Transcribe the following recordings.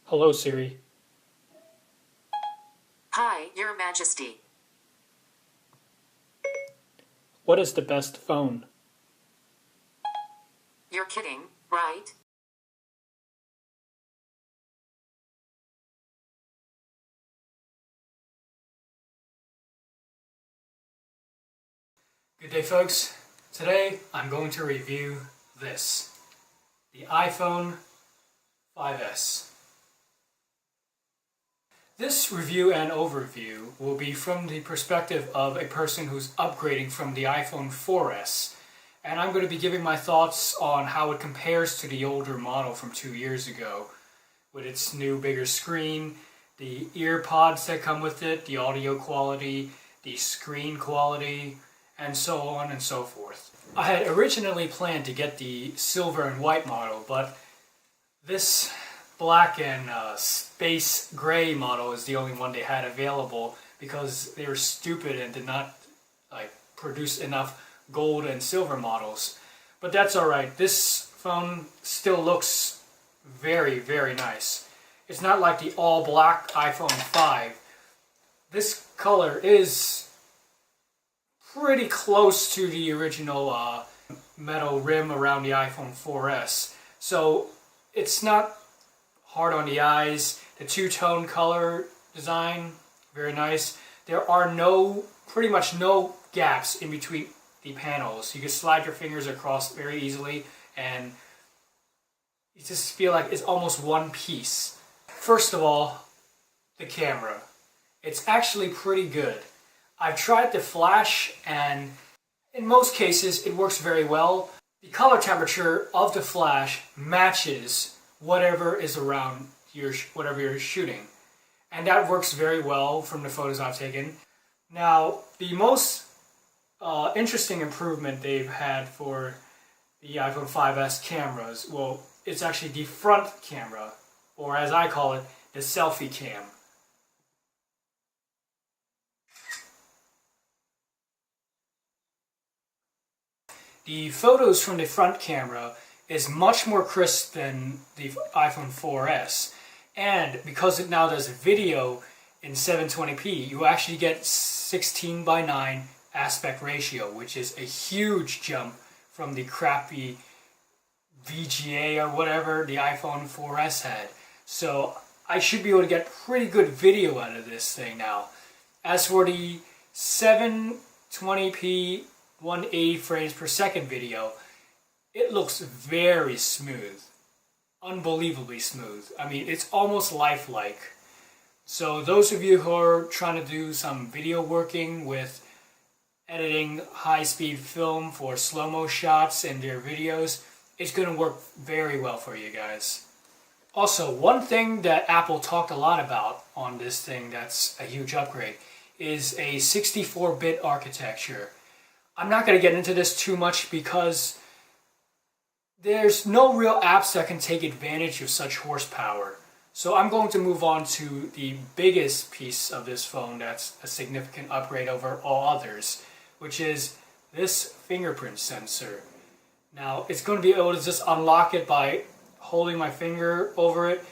Hello, Siri. Hi, Your Majesty. What is the best phone? You're kidding, right? Good day, folks. Today I'm going to review this, the iPhone 5S. This review and overview will be from the perspective of a person who's upgrading from the iPhone 4S, and I'm going to be giving my thoughts on how it compares to the older model from 2 years ago, with its new bigger screen, the ear pods that come with it, the audio quality, the screen quality, and so on and so forth. I had originally planned to get the silver and white model, but this black and space gray model is the only one they had available because they were stupid and did not produce enough gold and silver models. But that's alright. This phone still looks very, very nice. It's not like the all black iPhone 5. This color is pretty close to the original metal rim around the iPhone 4S. So it's not hard on the eyes. The two-tone color design, very nice. There are pretty much no gaps in between the panels. You can slide your fingers across very easily and you just feel like it's almost one piece. First of all, the camera. It's actually pretty good. I've tried the flash and in most cases it works very well. The color temperature of the flash matches whatever is around whatever you're shooting. And that works very well from the photos I've taken. Now, the most interesting improvement they've had for the iPhone 5S cameras, well, it's actually the front camera, or as I call it, the selfie cam. The photos from the front camera is much more crisp than the iPhone 4S, and because it now does video in 720p, you actually get 16:9 aspect ratio, which is a huge jump from the crappy VGA or whatever the iPhone 4S had. So I should be able to get pretty good video out of this thing now. As for the 720p 180 frames per second video, it looks very smooth. Unbelievably smooth. I mean, it's almost lifelike. So those of you who are trying to do some video working with editing high-speed film for slow-mo shots in their videos, it's going to work very well for you guys. Also, one thing that Apple talked a lot about on this thing that's a huge upgrade is a 64-bit architecture. I'm not going to get into this too much because there's no real apps that can take advantage of such horsepower. So I'm going to move on to the biggest piece of this phone that's a significant upgrade over all others, which is this fingerprint sensor. Now, it's going to be able to just unlock it by holding my finger over it.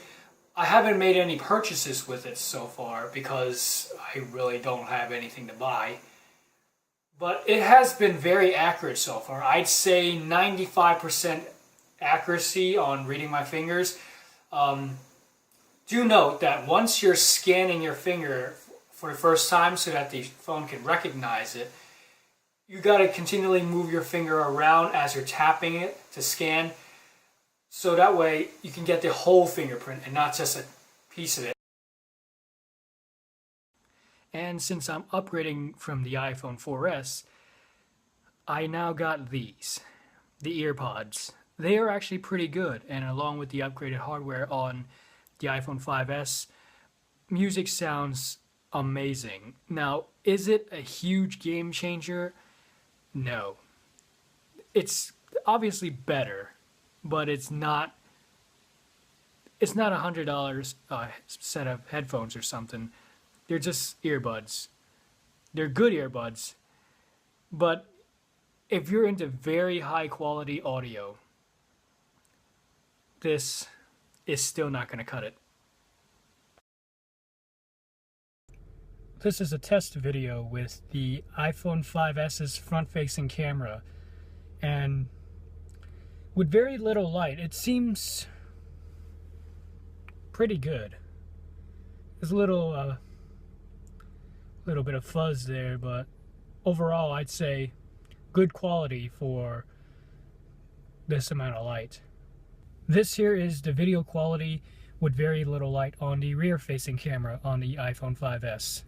I haven't made any purchases with it so far because I really don't have anything to buy. But it has been very accurate so far. I'd say 95% accuracy on reading my fingers. Do note that once you're scanning your finger for the first time so that the phone can recognize it, you got to continually move your finger around as you're tapping it to scan, so that way you can get the whole fingerprint and not just a piece of it. And since I'm upgrading from the iPhone 4S, I now got these, the ear pods. They are actually pretty good, and along with the upgraded hardware on the iPhone 5S, music sounds amazing. Now, is it a huge game changer? No. It's obviously better, but it's not $100 set of headphones or something. They're just earbuds. They're good earbuds, but if you're into very high quality audio, this is still not going to cut it. This is a test video with the iPhone 5s's front-facing camera, and with very little light, it seems pretty good. There's a little bit of fuzz there, but overall I'd say good quality for this amount of light. This here is the video quality with very little light on the rear-facing camera on the iPhone 5s.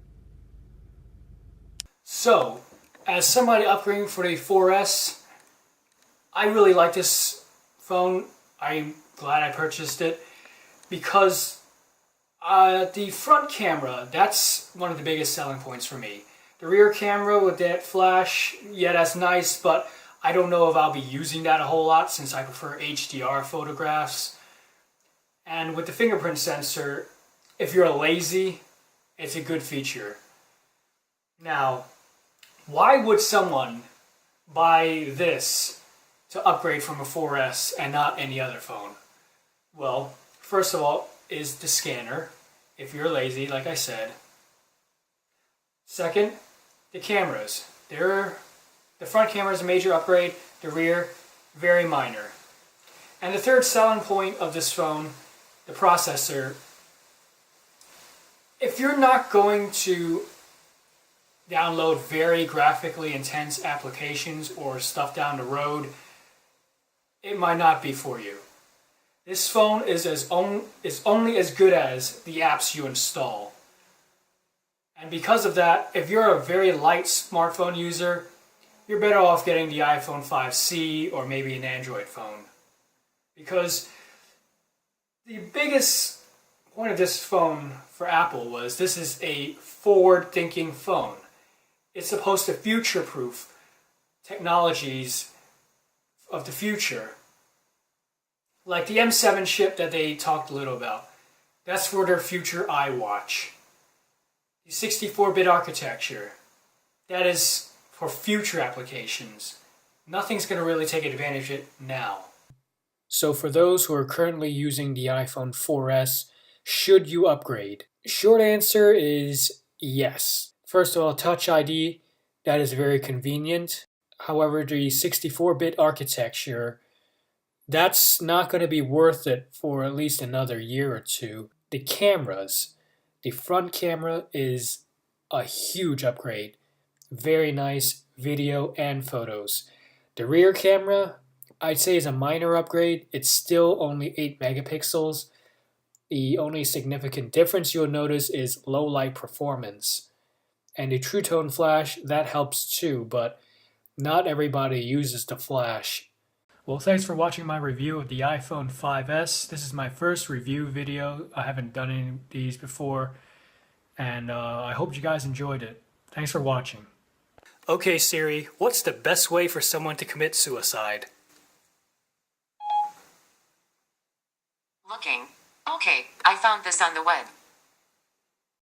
So, as somebody upgrading for the 4S, I really like this phone. I'm glad I purchased it because the front camera, that's one of the biggest selling points for me. The rear camera with that flash, yeah, that's nice, but I don't know if I'll be using that a whole lot since I prefer HDR photographs. And with the fingerprint sensor, if you're lazy, it's a good feature. Now, why would someone buy this to upgrade from a 4S and not any other phone? Well, first of all, is the scanner, if you're lazy, like I said. Second, the cameras. The front camera is a major upgrade, the rear, very minor. And the third selling point of this phone, the processor. If you're not going to download very graphically intense applications or stuff down the road, it might not be for you. This phone is only as good as the apps you install. And because of that, if you're a very light smartphone user, you're better off getting the iPhone 5C or maybe an Android phone. Because the biggest point of this phone for Apple was this is a forward-thinking phone. It's supposed to future-proof technologies of the future. Like the M7 chip that they talked a little about. That's for their future iWatch. The 64-bit architecture. That is for future applications. Nothing's going to really take advantage of it now. So for those who are currently using the iPhone 4S, should you upgrade? Short answer is yes. First of all, Touch ID, that is very convenient. However, the 64-bit architecture, that's not going to be worth it for at least another year or two. The cameras, the front camera is a huge upgrade. Very nice video and photos. The rear camera, I'd say is a minor upgrade. It's still only 8 megapixels. The only significant difference you'll notice is low light performance. And the True Tone flash, that helps too, but not everybody uses the flash. Well, thanks for watching my review of the iPhone 5S. This is my first review video. I haven't done any of these before, and I hope you guys enjoyed it. Thanks for watching. Okay, Siri, what's the best way for someone to commit suicide? Looking. Okay, I found this on the web.